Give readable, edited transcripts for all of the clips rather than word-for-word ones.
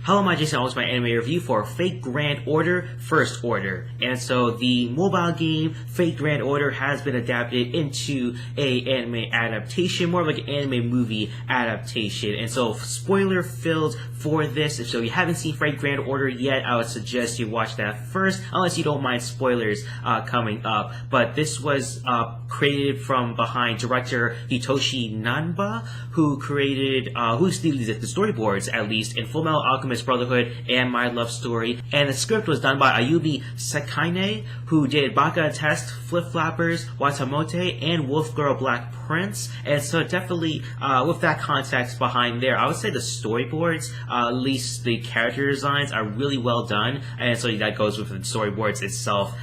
Hello, my Jason. Always my anime review for Fate Grand Order First Order. And so the mobile game Fate Grand Order has been adapted into a anime adaptation, more like an anime movie adaptation. And so spoiler filled for this. If so you haven't seen Fate Grand Order yet, I would suggest you watch that first, unless you don't mind spoilers coming up. But this was created from behind director Hitoshi Nanba, who created, who's the storyboards at least in Fullmetal Alchemist Brotherhood and My Love Story. And the script was done by Ayubi Sekine, who did Baka Test, Flip Flappers, Watamote, and Wolf Girl Black Prince. And so definitely, with that context behind there, I would say the storyboards, at least the character designs, are really well done. And so that goes with the storyboards itself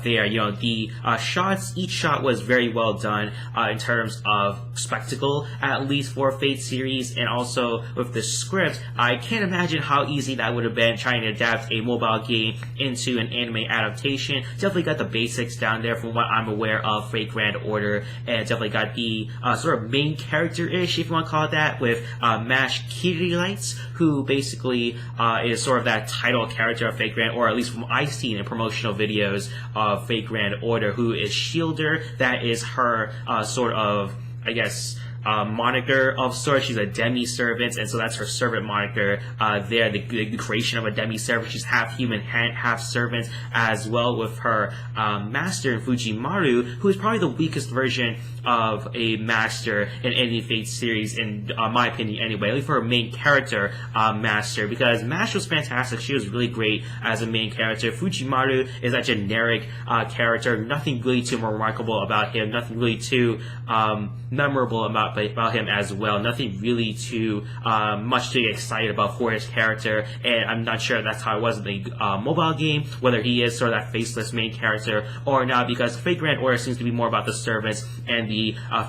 there. You know, the shots, each shot was very well done in terms of spectacle, at least for Fate series, and also with the script. I can't imagine how easy that would have been trying to adapt a mobile game into an anime adaptation. Definitely got the basics down there from what I'm aware of Fate Grand Order, and definitely got the sort of main character-ish, if you want to call it that, with Mash Kirilites, who basically is sort of that title character of Fate Grand Order, at least from what I've seen in promotional videos of Fate Grand Order, who is Shielder. That is her sort of, I guess, moniker of sorts. She's a demi-servant, and so that's her servant moniker there, the creation of a demi-servant. She's half human, half servant, as well with her master, Fujimaru, who is probably the weakest version of a master in any Fate series, in my opinion anyway, at least for her main character master, because Mash was fantastic. She was really great as a main character. Fujimaru is a generic character, nothing really too remarkable about him, nothing really too memorable about him as well, nothing really too much to get excited about for his character, and I'm not sure that's how it was in the mobile game, whether he is sort of that faceless main character or not, because Fate Grand Order seems to be more about the servants and the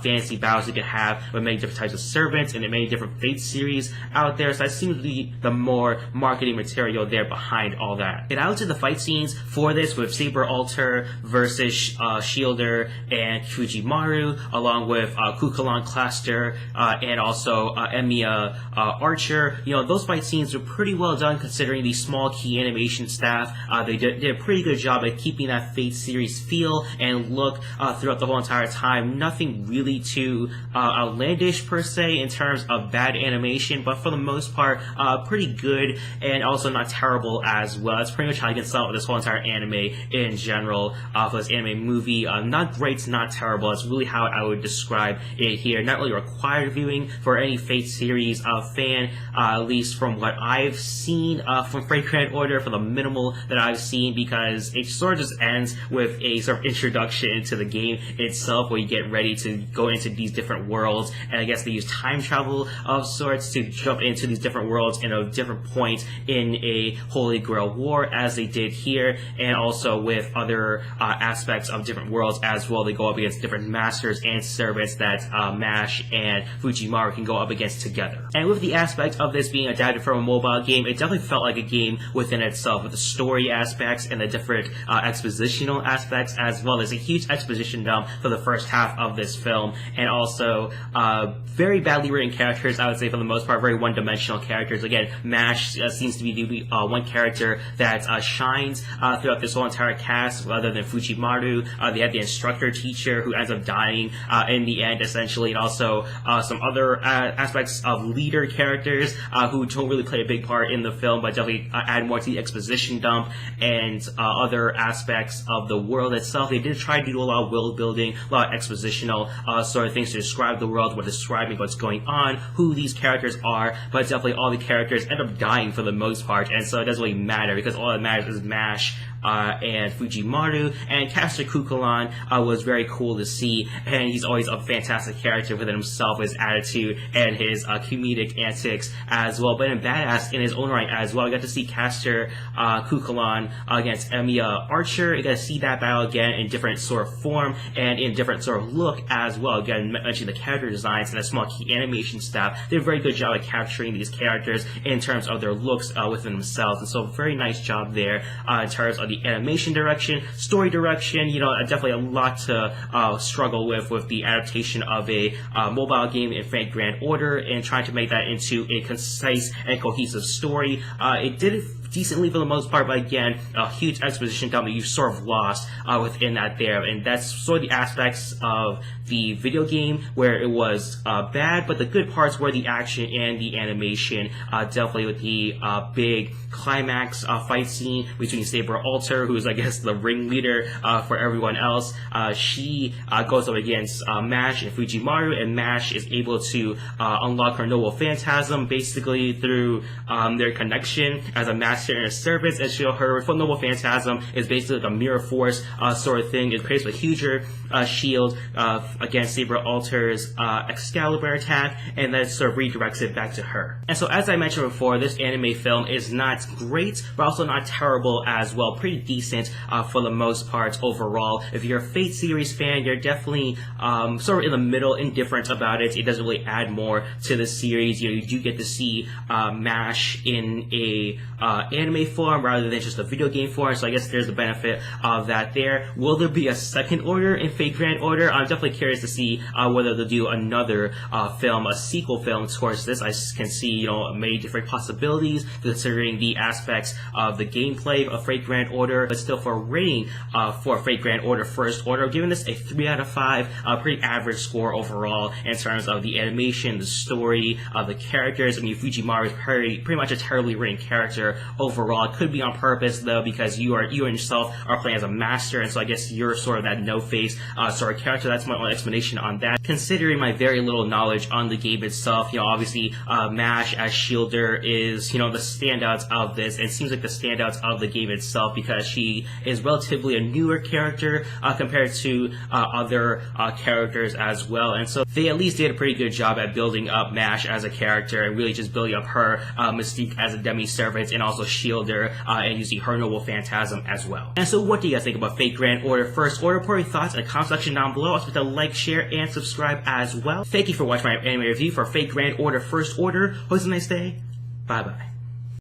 fantasy battles you can have with many different types of servants and the many different Fate series out there, so that seems to be the more marketing material there behind all that. And out to the fight scenes for this, with Saber Alter versus Shielder and Fujimaru, along with Kukulon Cluster and also Emiya Archer. You know, those fight scenes were pretty well done considering the small key animation staff. They did a pretty good job at keeping that Fate series feel and look throughout the whole entire time. Nothing really too outlandish per se in terms of bad animation, but for the most part, pretty good and also not terrible as well. That's pretty much how you can sum up this whole entire anime in general for this anime movie. Not great, not terrible. That's really how I would describe it here. Not really required viewing for any Fate series fan, at least from what I've seen from Fate Grand Order, for the minimal that I've seen, because it sort of just ends with a sort of introduction into the game itself, where you get ready to go into these different worlds, and I guess they use time travel of sorts to jump into these different worlds in a different point in a Holy Grail War, as they did here, and also with other aspects of different worlds as well. They go up against different masters and servants that Mash and Fujimaru can go up against together. And with the aspect of this being adapted from a mobile game, it definitely felt like a game within itself, with the story aspects and the different expositional aspects as well. There's a huge exposition dump for the first half of this film, and also very badly written characters, I would say, for the most part, very one-dimensional characters. Again, Mash seems to be the one character that shines throughout this whole entire cast, rather than Fujimaru. They have the instructor teacher who ends up dying in the end, essentially, and also some other aspects of leader characters who don't really play a big part in the film, but definitely add more to the exposition dump and other aspects of the world itself. They did try to do a lot of world building, a lot of expositional sort of things to describe the world, what describing what's going on, who these characters are, but definitely all the characters end up dying for the most part, and so it doesn't really matter, because all that matters is Mash and Fujimaru, and Caster Kukulon was very cool to see, and he's always a fantastic character within himself, his attitude and his comedic antics as well, but in badass in his own right as well. You got to see Caster Kukulon against Emiya Archer. You got to see that battle again in different sort of form and in different sort of look as well. Again, mentioning the character designs and the small key animation staff, they did a very good job at capturing these characters in terms of their looks within themselves, and so very nice job there in terms of the animation direction, story direction. You know, definitely a lot to struggle with the adaptation of a mobile game in Fate Grand Order and trying to make that into a concise and cohesive story. It did it decently for the most part, but again, a huge exposition dump that you sort of lost within that there, and that's sort of the aspects of the video game where it was bad, but the good parts were the action and the animation, definitely with the big climax fight scene between Saber Alter, who's I guess the ringleader for everyone else. She goes up against Mash and Fujimaru, and Mash is able to unlock her Noble Phantasm basically through their connection as a master and a servant, and her Noble Phantasm is basically like a mirror force sort of thing. It creates a huger shield against Saber Alter's Excalibur attack, and then sort of redirects it back to her. And so as I mentioned before, this anime film is not great, but also not terrible as well. Pretty decent for the most part overall. If you're a Fate series fan, you're definitely sort of in the middle, indifferent about it. It doesn't really add more to the series. You do get to see Mash in a anime form rather than just a video game form, so I guess there's the benefit of that there. Will there be a second order in Fate Grand Order? I'm definitely curious to see whether they'll do another film, a sequel film towards this. I can see, many different possibilities considering the aspects of the gameplay of Fate Grand Order, but still for rating for Fate Grand Order First Order, I'm giving this a 3 out of 5, pretty average score overall in terms of the animation, the story, the characters. I mean, Fujimaru is pretty much a terribly written character overall. It could be on purpose though, because you and yourself are playing as a master, and so I guess you're sort of that no-face sort of character. That's my only explanation on that. Considering my very little knowledge on the game itself, obviously Mash as Shielder is, the standouts of this, and it seems like the standouts of the game itself because she is relatively a newer character compared to other characters as well, and so they at least did a pretty good job at building up Mash as a character and really just building up her mystique as a demi-servant and also Shielder and using her Noble Phantasm as well. And so what do you guys think about Fate Grand Order First Order? Put your thoughts in the comment section down below. Also, to like, share, and subscribe as well. Thank you for watching my anime review for Fate Grand Order First Order. Hope you have a nice day. Bye bye.